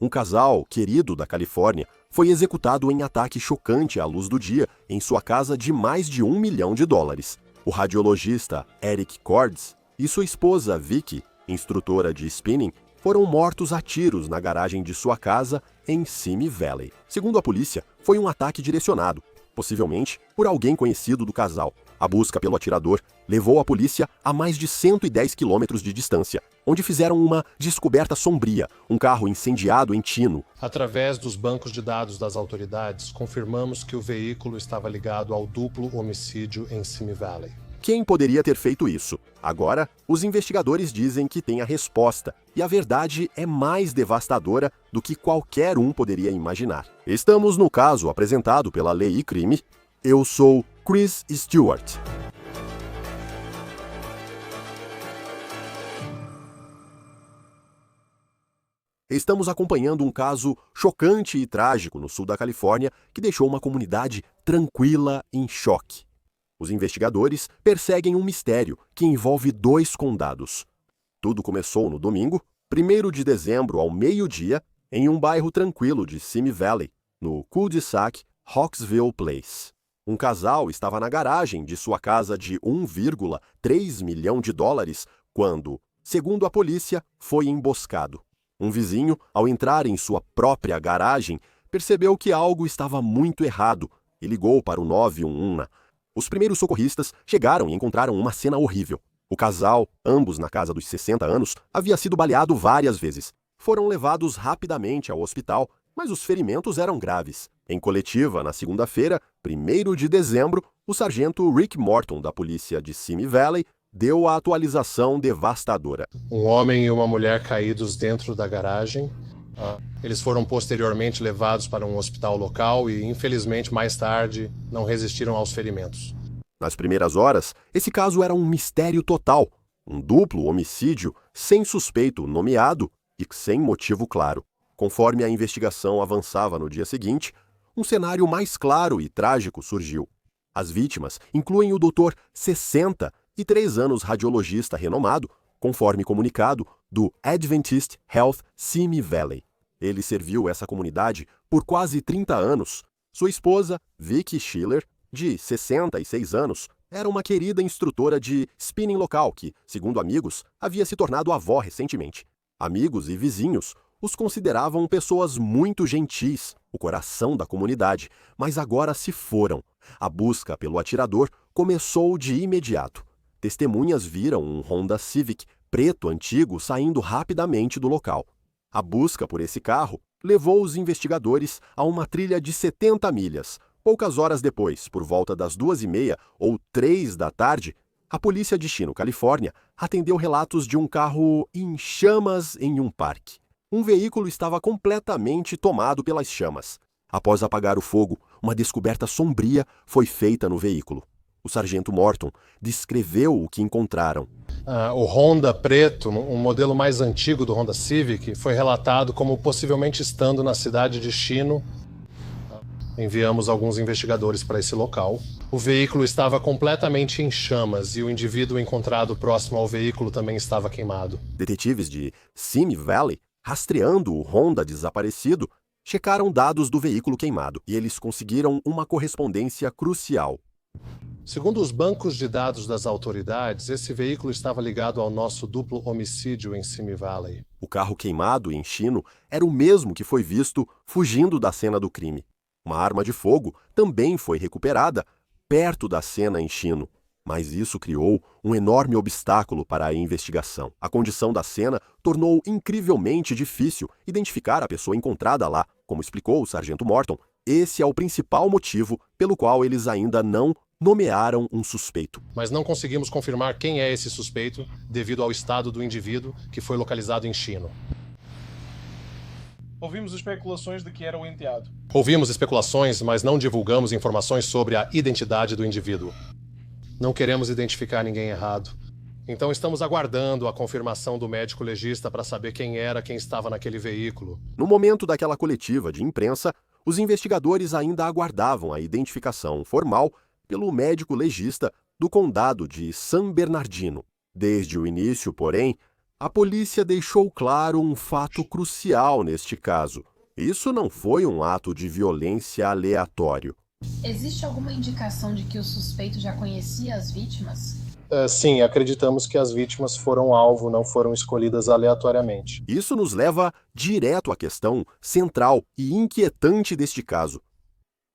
Um casal querido da Califórnia foi executado em ataque chocante à luz do dia em sua casa de mais de $1 milhão. O radiologista Eric Cordes e sua esposa Vicky, instrutora de spinning, foram mortos a tiros na garagem de sua casa em Simi Valley. Segundo a polícia, foi um ataque direcionado, possivelmente por alguém conhecido do casal. A busca pelo atirador levou a polícia a mais de 110 quilômetros de distância, onde fizeram uma descoberta sombria, um carro incendiado em Chino. Através dos bancos de dados das autoridades, confirmamos que o veículo estava ligado ao duplo homicídio em Simi Valley. Quem poderia ter feito isso? Agora, os investigadores dizem que tem a resposta, e a verdade é mais devastadora do que qualquer um poderia imaginar. Estamos no caso apresentado pela Lei e Crime. Eu sou Chris Stewart. Estamos acompanhando um caso chocante e trágico no sul da Califórnia que deixou uma comunidade tranquila em choque. Os investigadores perseguem um mistério que envolve 2 condados. Tudo começou no domingo, 1º de dezembro, ao meio-dia, em um bairro tranquilo de Simi Valley, no cul-de-sac Hawksville Place. Um casal estava na garagem de sua casa de $1,3 milhão quando, segundo a polícia, foi emboscado. Um vizinho, ao entrar em sua própria garagem, percebeu que algo estava muito errado e ligou para o 911. Os primeiros socorristas chegaram e encontraram uma cena horrível. O casal, ambos na casa dos 60 anos, havia sido baleado várias vezes. Foram levados rapidamente ao hospital, mas os ferimentos eram graves. Em coletiva, na segunda-feira, 1º de dezembro, o sargento Rick Morton, da polícia de Simi Valley, deu a atualização devastadora. Um homem e uma mulher caídos dentro da garagem. Eles foram posteriormente levados para um hospital local e, infelizmente, mais tarde, não resistiram aos ferimentos. Nas primeiras horas, esse caso era um mistério total. Um duplo homicídio sem suspeito nomeado e sem motivo claro. Conforme a investigação avançava no dia seguinte, um cenário mais claro e trágico surgiu. As vítimas incluem o Dr. 63 anos radiologista renomado, conforme comunicado do Adventist Health Simi Valley. Ele serviu essa comunidade por quase 30 anos. Sua esposa, Vicky Schiller, de 66 anos, era uma querida instrutora de spinning local que, segundo amigos, havia se tornado avó recentemente. Amigos e vizinhos os consideravam pessoas muito gentis, o coração da comunidade, mas agora se foram. A busca pelo atirador começou de imediato. Testemunhas viram um Honda Civic preto antigo saindo rapidamente do local. A busca por esse carro levou os investigadores a uma trilha de 70 milhas. Poucas horas depois, por volta das 2h30 ou 3 da tarde, a polícia de Chino, Califórnia, atendeu relatos de um carro em chamas em um parque. Um veículo estava completamente tomado pelas chamas. Após apagar o fogo, uma descoberta sombria foi feita no veículo. O sargento Morton descreveu o que encontraram. O Honda preto, um modelo mais antigo do Honda Civic, foi relatado como possivelmente estando na cidade de Chino. Enviamos alguns investigadores para esse local. O veículo estava completamente em chamas e o indivíduo encontrado próximo ao veículo também estava queimado. Detetives de Simi Valley, rastreando o Honda desaparecido, checaram dados do veículo queimado e eles conseguiram uma correspondência crucial. Segundo os bancos de dados das autoridades, esse veículo estava ligado ao nosso duplo homicídio em Simi Valley. O carro queimado em Chino era o mesmo que foi visto fugindo da cena do crime. Uma arma de fogo também foi recuperada perto da cena em Chino, mas isso criou um enorme obstáculo para a investigação. A condição da cena tornou incrivelmente difícil identificar a pessoa encontrada lá. Como explicou o sargento Morton, esse é o principal motivo pelo qual eles ainda não nomearam um suspeito. Mas não conseguimos confirmar quem é esse suspeito devido ao estado do indivíduo que foi localizado em Chino. Ouvimos especulações de que era o enteado. Ouvimos especulações, mas não divulgamos informações sobre a identidade do indivíduo. Não queremos identificar ninguém errado. Então estamos aguardando a confirmação do médico legista para saber quem estava naquele veículo. No momento daquela coletiva de imprensa, os investigadores ainda aguardavam a identificação formal pelo médico legista do condado de San Bernardino. Desde o início, porém, A polícia deixou claro um fato crucial neste caso. Isso não foi um ato de violência aleatório. Existe alguma indicação de que o suspeito já conhecia as vítimas? Sim, acreditamos que as vítimas foram alvo, não foram escolhidas aleatoriamente. Isso nos leva direto à questão central e inquietante deste caso.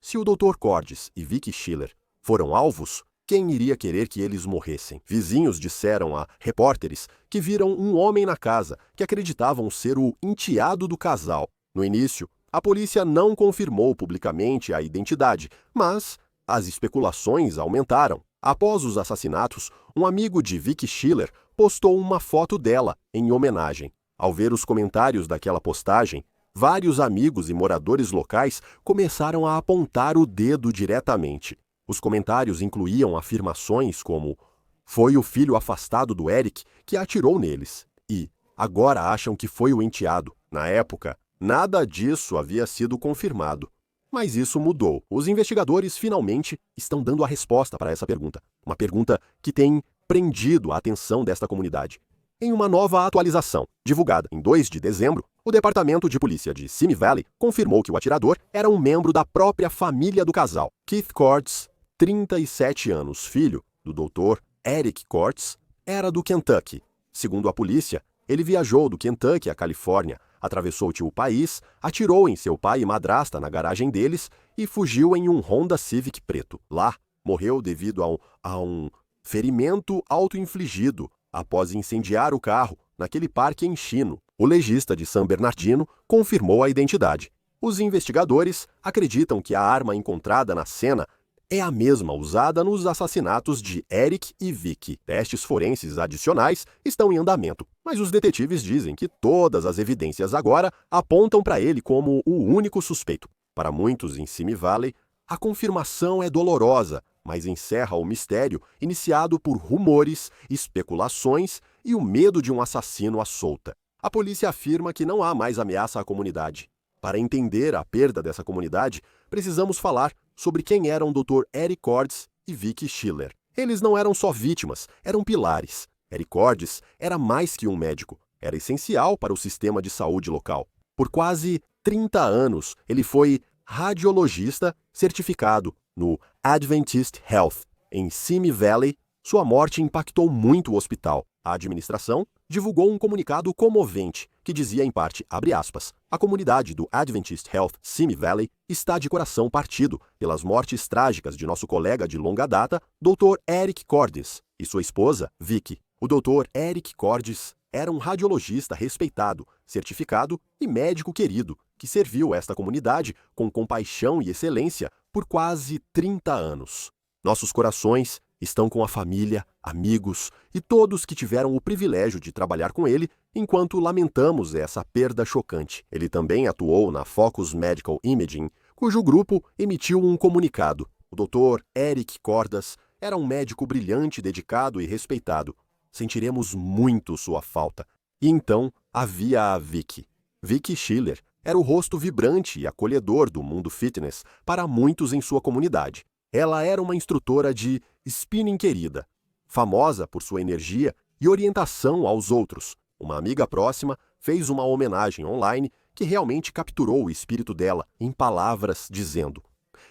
Se o Dr. Cordes e Vicky Schiller foram alvos, quem iria querer que eles morressem? Vizinhos disseram a repórteres que viram um homem na casa que acreditavam ser o enteado do casal. No início, a polícia não confirmou publicamente a identidade, mas as especulações aumentaram. Após os assassinatos, um amigo de Vicky Schiller postou uma foto dela em homenagem. Ao ver os comentários daquela postagem, vários amigos e moradores locais começaram a apontar o dedo diretamente. Os comentários incluíam afirmações como "foi o filho afastado do Eric que atirou neles" e "agora acham que foi o enteado". Na época, nada disso havia sido confirmado. Mas isso mudou. Os investigadores finalmente estão dando a resposta para essa pergunta. Uma pergunta que tem prendido a atenção desta comunidade. Em uma nova atualização, divulgada em 2 de dezembro, o Departamento de Polícia de Simi Valley confirmou que o atirador era um membro da própria família do casal. Keith Cordes, 37 anos, filho do Dr. Eric Cordes, era do Kentucky. Segundo a polícia, ele viajou do Kentucky à Califórnia, atravessou o país, atirou em seu pai e madrasta na garagem deles e fugiu em um Honda Civic preto. Lá, morreu devido a um ferimento auto-infligido após incendiar o carro naquele parque em Chino. O legista de San Bernardino confirmou a identidade. Os investigadores acreditam que a arma encontrada na cena é a mesma usada nos assassinatos de Eric e Vicky. Testes forenses adicionais estão em andamento, mas os detetives dizem que todas as evidências agora apontam para ele como o único suspeito. Para muitos em Simi Valley, a confirmação é dolorosa, mas encerra o mistério iniciado por rumores, especulações e o medo de um assassino à solta. A polícia afirma que não há mais ameaça à comunidade. Para entender a perda dessa comunidade, precisamos falar sobre quem eram Dr. Eric Cordes e Vicky Schiller. Eles não eram só vítimas, eram pilares. Eric Cordes era mais que um médico, era essencial para o sistema de saúde local. Por quase 30 anos, ele foi radiologista certificado no Adventist Health. Em Simi Valley, sua morte impactou muito o hospital. A administração divulgou um comunicado comovente que dizia em parte, abre aspas, a comunidade do Adventist Health Simi Valley está de coração partido pelas mortes trágicas de nosso colega de longa data, Dr. Eric Cordes, e sua esposa, Vicky. O Dr. Eric Cordes era um radiologista respeitado, certificado e médico querido, que serviu esta comunidade com compaixão e excelência por quase 30 anos. Nossos corações estão com a família, amigos e todos que tiveram o privilégio de trabalhar com ele enquanto lamentamos essa perda chocante. Ele também atuou na Focus Medical Imaging, cujo grupo emitiu um comunicado. O Dr. Eric Cordes era um médico brilhante, dedicado e respeitado. Sentiremos muito sua falta. E então havia a Vicky. Vicky Schiller era o rosto vibrante e acolhedor do mundo fitness para muitos em sua comunidade. Ela era uma instrutora de spinning querida, famosa por sua energia e orientação aos outros. Uma amiga próxima fez uma homenagem online que realmente capturou o espírito dela em palavras dizendo: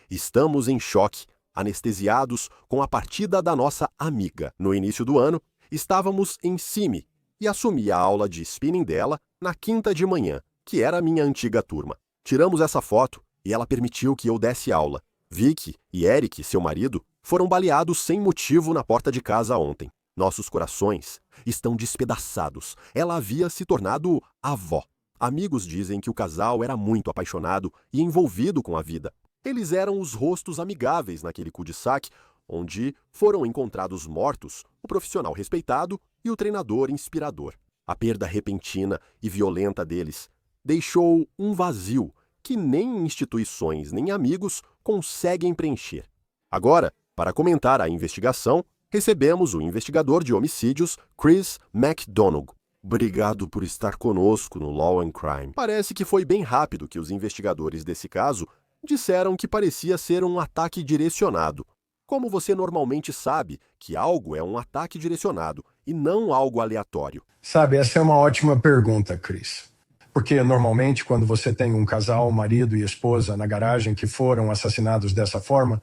"Estamos em choque, anestesiados com a partida da nossa amiga. No início do ano, estávamos em Simi e assumi a aula de spinning dela na quinta de manhã, que era a minha antiga turma. Tiramos essa foto e ela permitiu que eu desse aula. Vicky e Eric, seu marido, foram baleados sem motivo na porta de casa ontem. Nossos corações estão despedaçados. Ela havia se tornado avó. Amigos dizem que o casal era muito apaixonado e envolvido com a vida. Eles eram os rostos amigáveis naquele cul-de-sac, onde foram encontrados mortos o profissional respeitado e o treinador inspirador. A perda repentina e violenta deles deixou um vazio que nem instituições nem amigos conseguem preencher. Agora, para comentar a investigação, recebemos o investigador de homicídios Chris McDonough. Obrigado por estar conosco no Law and Crime. Parece que foi bem rápido que os investigadores desse caso disseram que parecia ser um ataque direcionado. Como você normalmente sabe que algo é um ataque direcionado e não algo aleatório. Sabe, essa é uma ótima pergunta, Chris. Porque normalmente quando você tem um casal, marido e esposa, na garagem que foram assassinados dessa forma,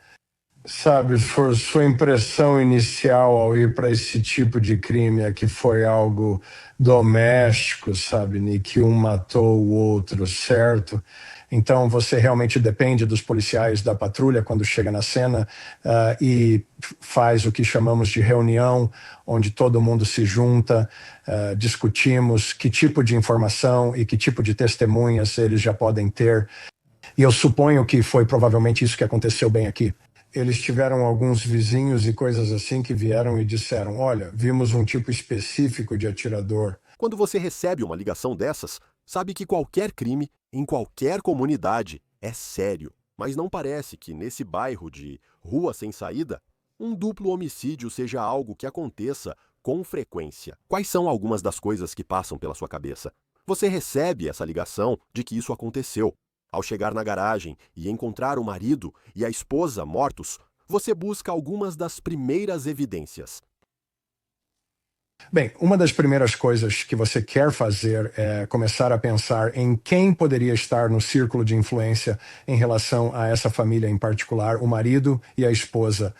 sabe, sua impressão inicial ao ir para esse tipo de crime é que foi algo doméstico, sabe, e que um matou o outro, certo? Então você realmente depende dos policiais da patrulha quando chega na cena e faz o que chamamos de reunião, onde todo mundo se junta, discutimos que tipo de informação e que tipo de testemunhas eles já podem ter. E eu suponho que foi provavelmente isso que aconteceu bem aqui. Eles tiveram alguns vizinhos e coisas assim que vieram e disseram, olha, vimos um tipo específico de atirador. Quando você recebe uma ligação dessas, sabe que qualquer crime, em qualquer comunidade, é sério. Mas não parece que nesse bairro de rua sem saída, um duplo homicídio seja algo que aconteça com frequência. Quais são algumas das coisas que passam pela sua cabeça? Você recebe essa ligação de que isso aconteceu. Ao chegar na garagem e encontrar o marido e a esposa mortos, você busca algumas das primeiras evidências. Bem, uma das primeiras coisas que você quer fazer é começar a pensar em quem poderia estar no círculo de influência em relação a essa família em particular, o marido e a esposa.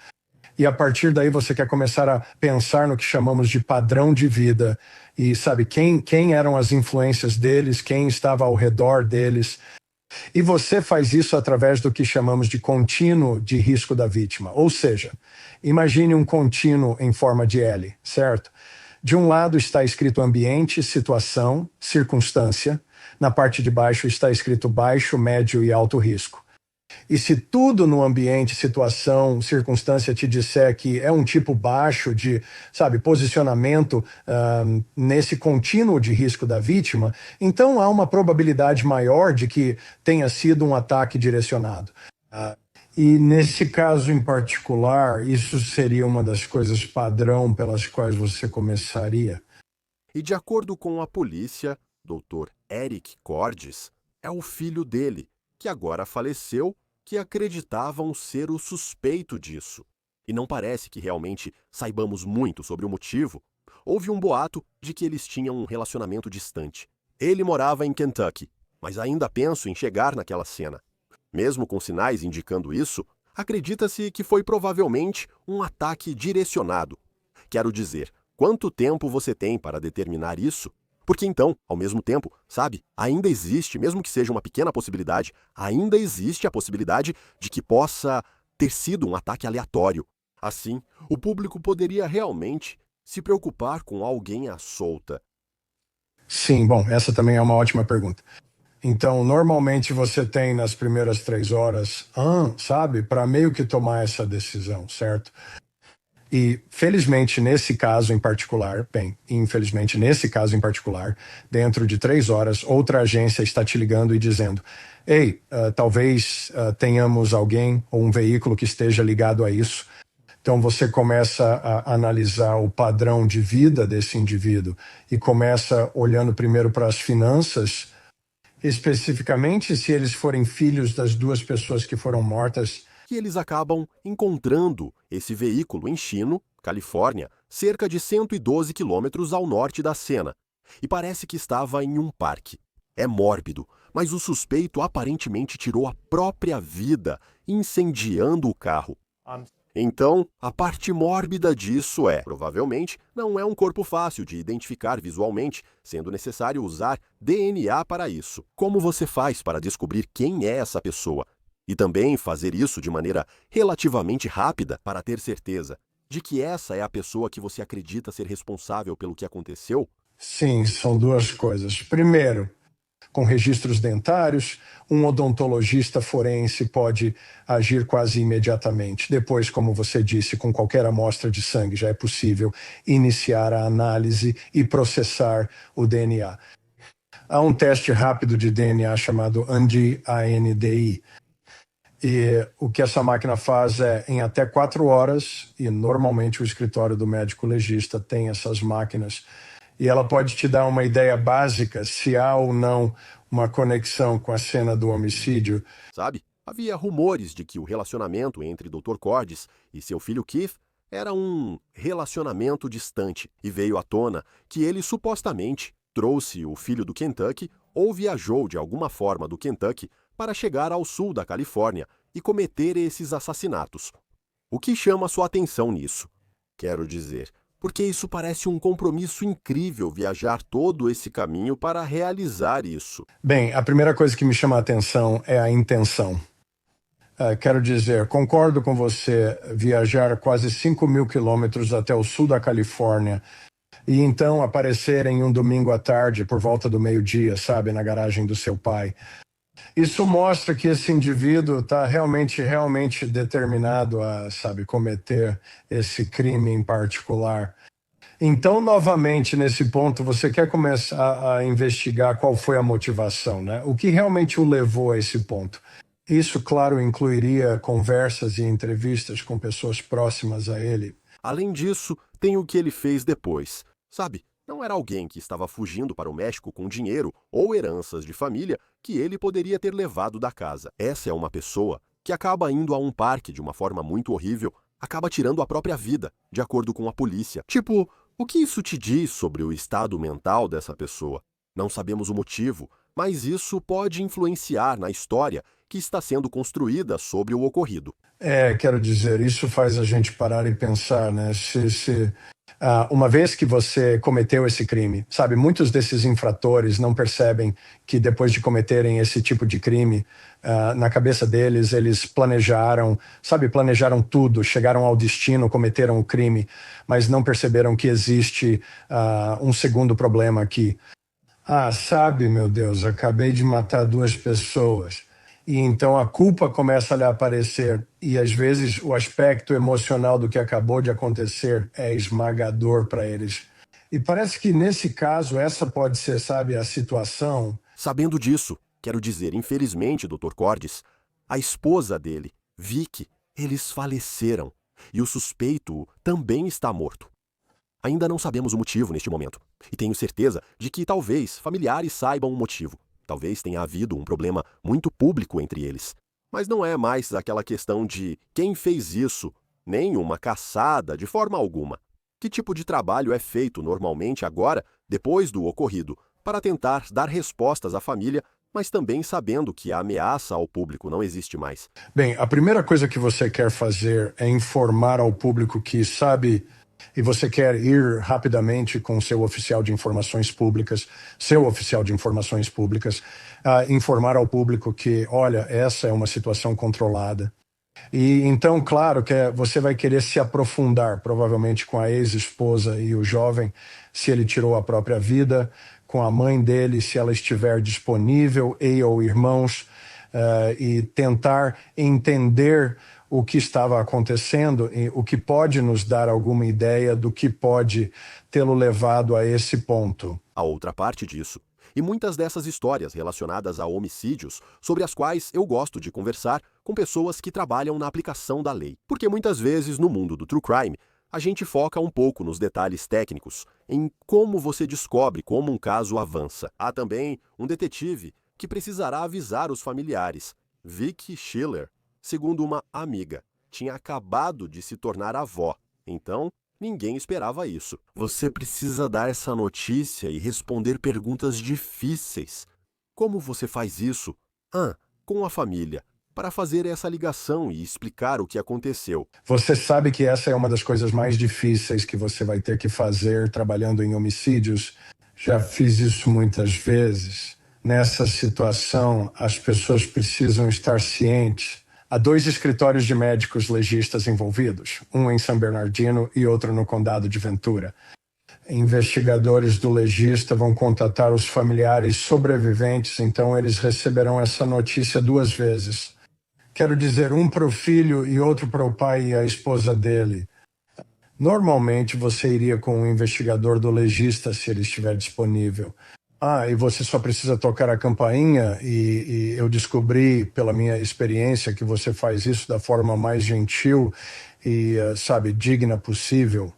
E a partir daí você quer começar a pensar no que chamamos de padrão de vida. E sabe, quem eram as influências deles, quem estava ao redor deles. E você faz isso através do que chamamos de contínuo de risco da vítima. Ou seja, imagine um contínuo em forma de L, certo? De um lado está escrito ambiente, situação, circunstância. Na parte de baixo está escrito baixo, médio e alto risco. E se tudo no ambiente, situação, circunstância te disser que é um tipo baixo de, sabe, posicionamento nesse contínuo de risco da vítima, então há uma probabilidade maior de que tenha sido um ataque direcionado. E nesse caso em particular, isso seria uma das coisas padrão pelas quais você começaria? E de acordo com a polícia, Dr. Eric Cordes é o filho dele, que agora faleceu, que acreditavam ser o suspeito disso. E não parece que realmente saibamos muito sobre o motivo. Houve um boato de que eles tinham um relacionamento distante. Ele morava em Kentucky, mas ainda penso em chegar naquela cena. Mesmo com sinais indicando isso, acredita-se que foi provavelmente um ataque direcionado. Quero dizer, quanto tempo você tem para determinar isso? Porque então, ao mesmo tempo, sabe, ainda existe, mesmo que seja uma pequena possibilidade, ainda existe a possibilidade de que possa ter sido um ataque aleatório. Assim, o público poderia realmente se preocupar com alguém à solta. Sim, bom, essa também é uma ótima pergunta. Então, normalmente você tem nas primeiras 3 horas, sabe, para meio que tomar essa decisão, certo? E, felizmente, nesse caso em particular, dentro de 3 horas, outra agência está te ligando e dizendo, ei, talvez tenhamos alguém ou um veículo que esteja ligado a isso. Então você começa a analisar o padrão de vida desse indivíduo e começa olhando primeiro para as finanças, especificamente se eles forem filhos das 2 pessoas que foram mortas. E eles acabam encontrando esse veículo em Chino, Califórnia, cerca de 112 quilômetros ao norte da cena. E parece que estava em um parque. É mórbido, mas o suspeito aparentemente tirou a própria vida, incendiando o carro. Então, a parte mórbida disso provavelmente, não é um corpo fácil de identificar visualmente, sendo necessário usar DNA para isso. Como você faz para descobrir quem é essa pessoa? E também fazer isso de maneira relativamente rápida para ter certeza de que essa é a pessoa que você acredita ser responsável pelo que aconteceu? Sim, são 2 coisas. Primeiro, com registros dentários, um odontologista forense pode agir quase imediatamente. Depois, como você disse, com qualquer amostra de sangue já é possível iniciar a análise e processar o DNA. Há um teste rápido de DNA chamado ANDI. E o que essa máquina faz é, em até 4 horas, e normalmente o escritório do médico legista tem essas máquinas, e ela pode te dar uma ideia básica se há ou não uma conexão com a cena do homicídio. Sabe, havia rumores de que o relacionamento entre Dr. Cordes e seu filho Keith Era um relacionamento distante e veio à tona que ele supostamente trouxe o filho do Kentucky ou viajou de alguma forma do Kentucky para chegar ao sul da Califórnia e cometer esses assassinatos. O que chama sua atenção nisso? Quero dizer, porque isso parece um compromisso incrível viajar todo esse caminho para realizar isso. Bem, a primeira coisa que me chama a atenção é a intenção. Quero dizer, concordo com você, viajar quase 5.000 quilômetros até o sul da Califórnia e então aparecer em um domingo à tarde, por volta do meio-dia, sabe, na garagem do seu pai. Isso mostra que esse indivíduo está realmente determinado a, sabe, cometer esse crime em particular. Então, novamente, nesse ponto, você quer começar a investigar qual foi a motivação, né? O que realmente o levou a esse ponto? Isso, claro, incluiria conversas e entrevistas com pessoas próximas a ele. Além disso, tem o que ele fez depois. Sabe, não era alguém que estava fugindo para o México com dinheiro ou heranças de família que ele poderia ter levado da casa. Essa é uma pessoa que acaba indo a um parque de uma forma muito horrível, acaba tirando a própria vida, de acordo com a polícia. Tipo, o que isso te diz sobre o estado mental dessa pessoa? Não sabemos o motivo, mas isso pode influenciar na história que está sendo construída sobre o ocorrido. Quero dizer, isso faz a gente parar e pensar, né? Uma vez que você cometeu esse crime, sabe, muitos desses infratores não percebem que depois de cometerem esse tipo de crime, na cabeça deles, eles planejaram tudo, chegaram ao destino, cometeram o crime, mas não perceberam que existe um segundo problema aqui. Sabe, meu Deus, acabei de matar 2 pessoas. E então a culpa começa a lhe aparecer e às vezes o aspecto emocional do que acabou de acontecer é esmagador para eles. E parece que nesse caso essa pode ser, sabe, a situação. Sabendo disso, quero dizer, infelizmente, Dr. Cordes, a esposa dele, Vicky, eles faleceram e o suspeito também está morto. Ainda não sabemos o motivo neste momento e tenho certeza de que talvez familiares saibam o motivo. Talvez tenha havido um problema muito público entre eles. Mas não é mais aquela questão de quem fez isso, nem uma caçada de forma alguma. Que tipo de trabalho é feito normalmente agora, depois do ocorrido, para tentar dar respostas à família, mas também sabendo que a ameaça ao público não existe mais? Bem, a primeira coisa que você quer fazer é informar ao público que sabe... E você quer ir rapidamente com seu oficial de informações públicas, informar ao público que, olha, essa é uma situação controlada. E então, claro, que você vai querer se aprofundar, provavelmente com a ex-esposa e o jovem, se ele tirou a própria vida, com a mãe dele, se ela estiver disponível, ou irmãos, e tentar entender o que estava acontecendo e o que pode nos dar alguma ideia do que pode tê-lo levado a esse ponto. A outra parte disso, e muitas dessas histórias relacionadas a homicídios, sobre as quais eu gosto de conversar com pessoas que trabalham na aplicação da lei. Porque muitas vezes no mundo do true crime, a gente foca um pouco nos detalhes técnicos, em como você descobre como um caso avança. Há também um detetive que precisará avisar os familiares. Vicky Schiller, segundo uma amiga, tinha acabado de se tornar avó. Então, ninguém esperava isso. Você precisa dar essa notícia e responder perguntas difíceis. Como você faz isso? Com a família, para fazer essa ligação e explicar o que aconteceu. Você sabe que essa é uma das coisas mais difíceis que você vai ter que fazer trabalhando em homicídios. Já fiz isso muitas vezes. Nessa situação, as pessoas precisam estar cientes. Há 2 escritórios de médicos legistas envolvidos, um em San Bernardino e outro no condado de Ventura. Investigadores do legista vão contatar os familiares sobreviventes, então eles receberão essa notícia 2 vezes. Quero dizer, um para o filho e outro para o pai e a esposa dele. Normalmente você iria com um investigador do legista se ele estiver disponível. E você só precisa tocar a campainha e eu descobri pela minha experiência que você faz isso da forma mais gentil e, digna possível.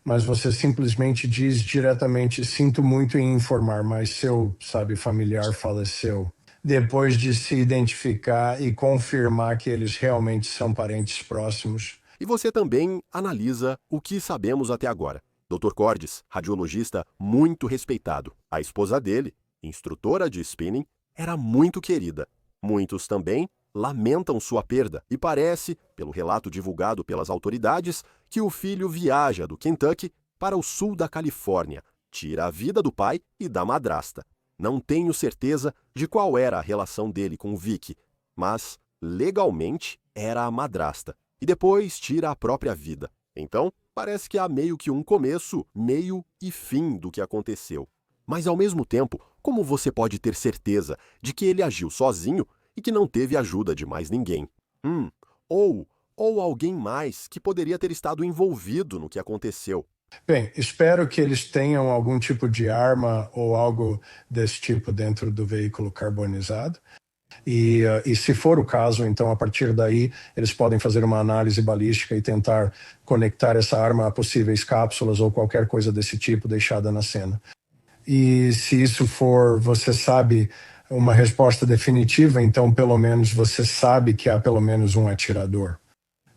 Mas você simplesmente diz diretamente, sinto muito em informar, mas seu, familiar faleceu. Depois de se identificar e confirmar que eles realmente são parentes próximos, E você também analisa o que sabemos até agora. Dr. Cordes, radiologista muito respeitado. A esposa dele, instrutora de spinning, era muito querida. Muitos também lamentam sua perda e parece, pelo relato divulgado pelas autoridades, que o filho viaja do Kentucky para o sul da Califórnia, tira a vida do pai e da madrasta. Não tenho certeza de qual era a relação dele com Vicky, mas, legalmente, era a madrasta. E depois tira a própria vida. Então, parece que há meio que um começo, meio e fim do que aconteceu. Mas, ao mesmo tempo, como você pode ter certeza de que ele agiu sozinho e que não teve ajuda de mais ninguém? Ou alguém mais que poderia ter estado envolvido no que aconteceu. Bem, espero que eles tenham algum tipo de arma ou algo desse tipo dentro do veículo carbonizado. E se for o caso, então, a partir daí, eles podem fazer uma análise balística e tentar conectar essa arma a possíveis cápsulas ou qualquer coisa desse tipo deixada na cena. E se isso for, você sabe, uma resposta definitiva, então pelo menos você sabe que há pelo menos um atirador.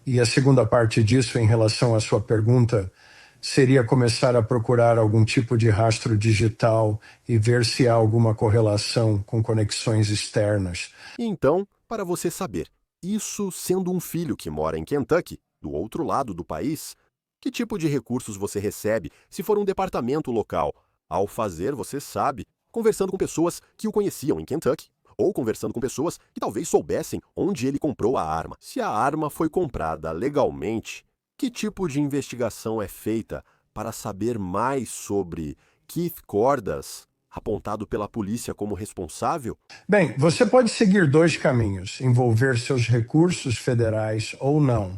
E a segunda parte disso, em relação à sua pergunta, seria começar a procurar algum tipo de rastro digital e ver se há alguma correlação com conexões externas. Então, para você saber, isso sendo um filho que mora em Kentucky, do outro lado do país, que tipo de recursos você recebe se for um departamento local? Ao fazer, você sabe, conversando com pessoas que o conheciam em Kentucky, ou conversando com pessoas que talvez soubessem onde ele comprou a arma. Se a arma foi comprada legalmente, que tipo de investigação é feita para saber mais sobre Keith Cordas, apontado pela polícia como responsável? Bem, você pode seguir dois caminhos: envolver seus recursos federais ou não.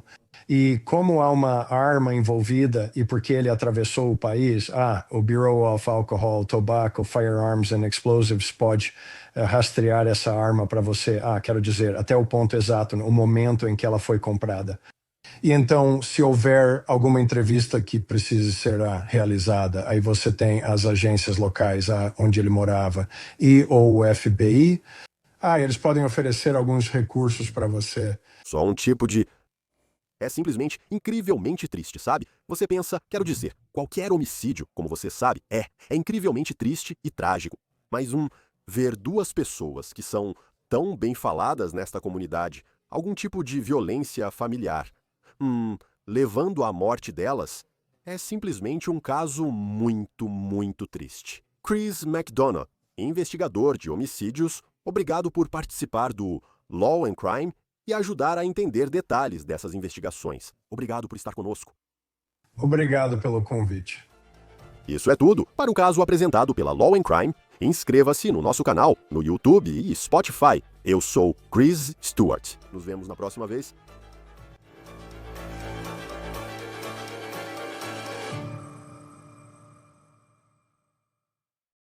E como há uma arma envolvida e porque ele atravessou o país, o Bureau of Alcohol, Tobacco, Firearms and Explosives pode rastrear essa arma para você, quero dizer, até o ponto exato, o momento em que ela foi comprada. E então, se houver alguma entrevista que precise ser realizada, aí você tem as agências locais onde ele morava e ou o FBI, eles podem oferecer alguns recursos para você. Só um tipo de... É simplesmente incrivelmente triste, sabe? Você pensa, quero dizer, qualquer homicídio, como você sabe, é incrivelmente triste e trágico. Mas ver duas pessoas que são tão bem faladas nesta comunidade, algum tipo de violência familiar, levando à morte delas, é simplesmente um caso muito, muito triste. Chris McDonough, investigador de homicídios, obrigado por participar do Law and Crime e ajudar a entender detalhes dessas investigações. Obrigado por estar conosco. Obrigado pelo convite. Isso é tudo para o caso apresentado pela Law and Crime. Inscreva-se no nosso canal, no YouTube e Spotify. Eu sou Chris Stewart. Nos vemos na próxima vez.